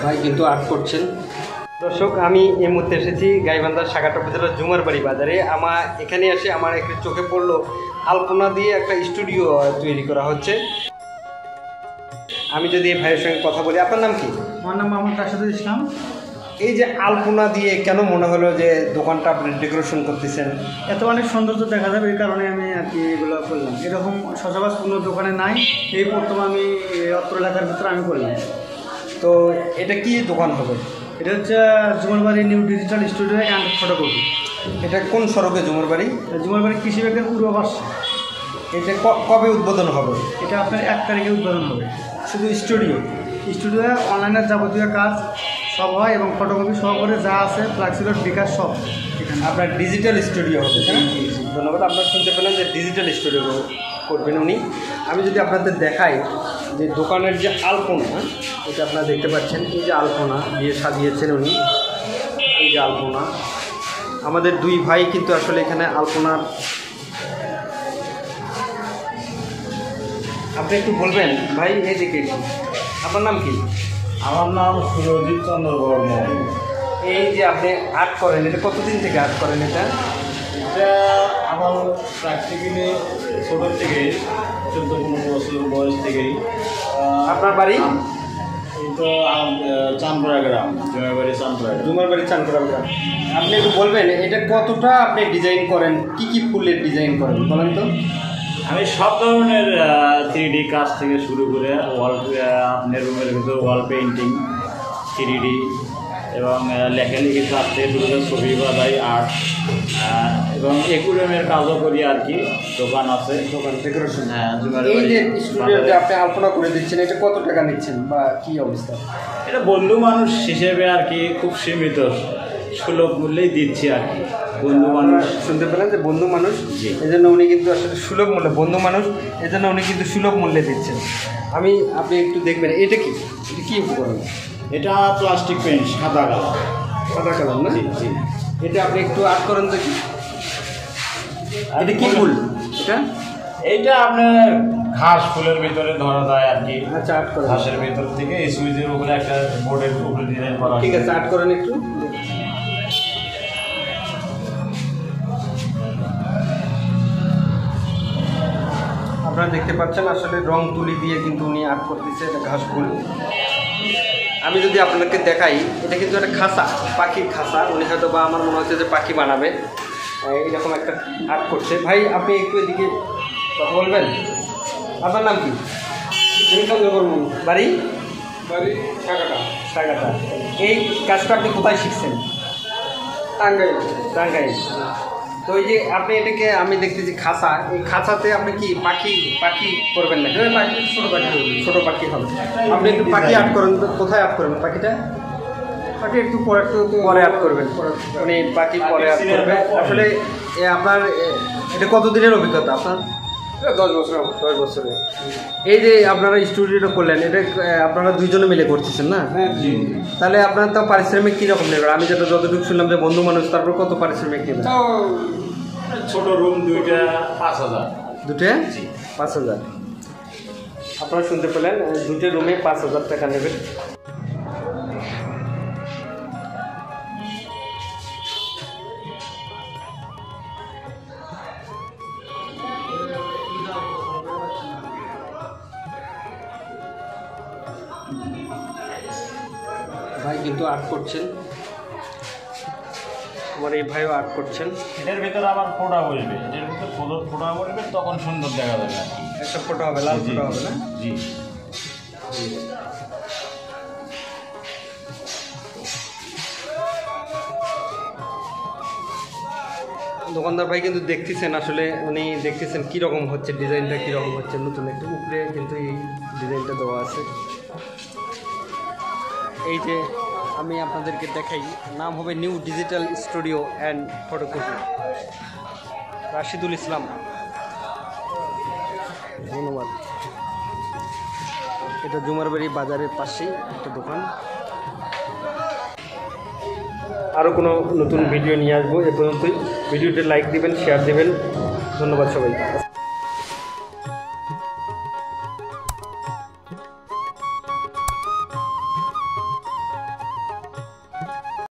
ভাই কিন্তু আর্ট করছেন। দর্শক, আমি এই মুহূর্তে এসেছি গাইবান্ধার সাগারটা উপজেলার জুমারবাড়ি বাজারে। এখানে এসে আমার একটা চোখে পড়লো আলপনা দিয়ে একটা স্টুডিও তৈরি করা হচ্ছে। আমি যদি এই ভাইয়ের সঙ্গে কথা বলি, আপনার নাম কি? আমার নাম মোহাম্মদ রাশেদুল ইসলাম। এই যে আলপনা দিয়ে কেন মনে হলো যে দোকানটা আপনি ডেকোরেশন করতেছেন? এত অনেক সৌন্দর্য দেখা যাবে এই কারণে আমি আর কি এগুলো করলাম। এরকম সচরাচর কোনো দোকানে নাই, এই প্রথম আমি অত্র এলাকার ভিতরে আমি করলাম। তো এটা কি দোকান হবে? এটা হচ্ছে Jumarbari new digital studio and photocopy. এটা কোন সড়কে জুমারবাড়ি? জুমারবাড়ি কৃষি ব্যাংকের পূর্ব পাশে। এটা কবে উদ্বোধন হবে? এটা আপনার 1 তারিখে উদ্বোধন হবে। শুধু স্টুডিও অনলাইনের যাবতীয় কাজ সব হয় এবং ফটোকপি সহকারে যা আছে ফ্লাক্সিলোড বিকাশ সব এখানে। আপনার ডিজিটাল স্টুডিও হবে, তাই না? ধন্যবাদ। আপনারা শুনতে পেলেন যে ডিজিটাল স্টুডিও করবেন উনি। আমি যদি আপনাদের দেখাই যে দোকানের যে আলপনা, এটা আপনারা দেখতে পাচ্ছেন, এই যে আলপনা দিয়ে সাজিয়েছেন উনি। এই যে আলপনা, আমাদের দুই ভাই কিন্তু আসলে এখানে আলপনার। আপনি একটু বলবেন ভাই, এই দিকে আপনার নাম কি? আমার নাম সুরজিৎ চন্দ্র বর্মন। এই যে আপনি আর্ট করেন, এটা কতদিন থেকে আর্ট করেন? এটা আমার প্র্যাকটিক্যালি ছোটোর থেকেই 14-15 বছর বয়স থেকেই। আপনার বাড়ি? এই তো চাঁদপাড়া গ্রাম, জুমারবাড়ি চাঁদপাড়া গ্রাম। আপনি একটু বলবেন এটা কতটা আপনি ডিজাইন করেন, কি কি ফুলের ডিজাইন করেন বলেন তো? আমি সব ধরনের 3D কাজ থেকে শুরু করে আপনার রুমের ভিতরে ওয়াল পেইন্টিং, 3D এবং লেখালেখির কাজ থেকে শুরু করে ছবি বাঁধাই, আর্ট এবং একুরিয়ামের কাজও করি আর কি। দোকান আছে, দোকান ডেকোরেশন। হ্যাঁ, এই যে স্টুডিওতে আপনি আলপনা করে দিচ্ছেন, এটা কত টাকা নিচ্ছেন বা কি অবস্থা? এটা বন্ধু মানুষ হিসেবে আর কি খুব সীমিত সুলভ মূল্যেই দিচ্ছি আর কি। বন্ধু মানুষ শুনতে পেলেন যে বন্ধু মানুষ, এই জন্য উনি কিন্তু আসলে সুলভ মূল্যে, বন্ধু মানুষ এই জন্য উনি কিন্তু সুলভ মূল্যে দিচ্ছেন। আপনি একটু দেখবেন এটা কি, এটা কি উপকরণ? এটা প্লাস্টিক পেন্ট, সাদা কালার। সাদা কালার না? জি জি। এটা আপনি একটু আর্ট করেন দেখি। এটা কি ফুল? এইটা আপনার ঘাস ফুলের ভিতরে ধরা যায় আর কি। আচ্ছা, আর্ট করেন। ঘাসের ভিতর থেকে এই সুইচের উপরে একটা বোর্ডের উপরে ডিজাইন করা। ঠিক আছে, আর্ট করেন একটু। আপনারা দেখতে পাচ্ছেন আসলে রং তুলি দিয়ে কিন্তু উনি আর্ট করতেছে। এটা ঘাস ফুল। আমি যদি আপনাদেরকে দেখাই, এটা কিন্তু একটা খাঁচা, পাখির খাঁচা। উনি হয়তো বা আমার মনে হচ্ছে যে পাখি বানাবে, এইরকম একটা আর্ট করছে। ভাই আপনি একটু এদিকে কথা বলবেন। আপনার নাম কি? বাড়ি? সাগাটা। এই কাজটা আপনি কোথায় শিখছেন? টাঙ্গাইল। তো এই যে আপনি এটাকে, আমি দেখতেছি খাঁচা, এই খাঁচাতে আপনি কি পাখি করবেন না? ছোটো পাখি হবে। আপনি একটু পাখি আর্ট করেন তো। কোথায় আর্ট করবেন পাখিটা? পাখি একটু পরে আর্ট করবেন। উনি পাখি পরে আর্ট করবে। আসলে আপনার এটা কতদিনের অভিজ্ঞতা আপনার? 10 বছর। 10 বছরে। এই যে আপনারা স্টুডিওটা করলেন, এটা আপনারা দুইজনে মিলে করতেছেন না? হ্যাঁ জি। তাহলে আপনার তো পারিশ্রমিক কীরকম নেবেন? আমি যতটুকু শুনলাম যে বন্ধু মানুষ, তারপর কত পারিশ্রমিক নেবেন? ছোট রুম দুইটা 5,000। দুটো 5,000। আপনারা শুনতে পেলেন, দুটো রুমে 5,000 টাকা নেবেন। ভাই কিন্তু আর্ট করছেন, আমার এই ভাইও আর্ট করছেন। এটার ভিতরে আবার ফোটা বসবে, ফোটা বসবে, তখন সুন্দর দেখা যাবে আর কি। একটা ফটো হবে, লাল ফটো হবে না? জি। দোকানদার ভাই কিন্তু দেখতেছেন, আসলে উনি দেখতেছেন কীরকম হচ্ছে, ডিজাইনটা কীরকম হচ্ছে। নতুন একটা উপরে কিন্তু এই ডিজাইনটা দেওয়া আছে। এই যে আমি আপনাদেরকে দেখাই, নাম হবে new digital studio and photocopy, Rashidul Islam. ধন্যবাদ। এটা জুমারবাড়ি বাজারের পাশেই একটা দোকান। আরও কোনো নতুন ভিডিও নিয়ে আসবো। এ পর্যন্তই। ভিডিওতে লাইক দিবেন, শেয়ার দেবেন। ধন্যবাদ সবাই।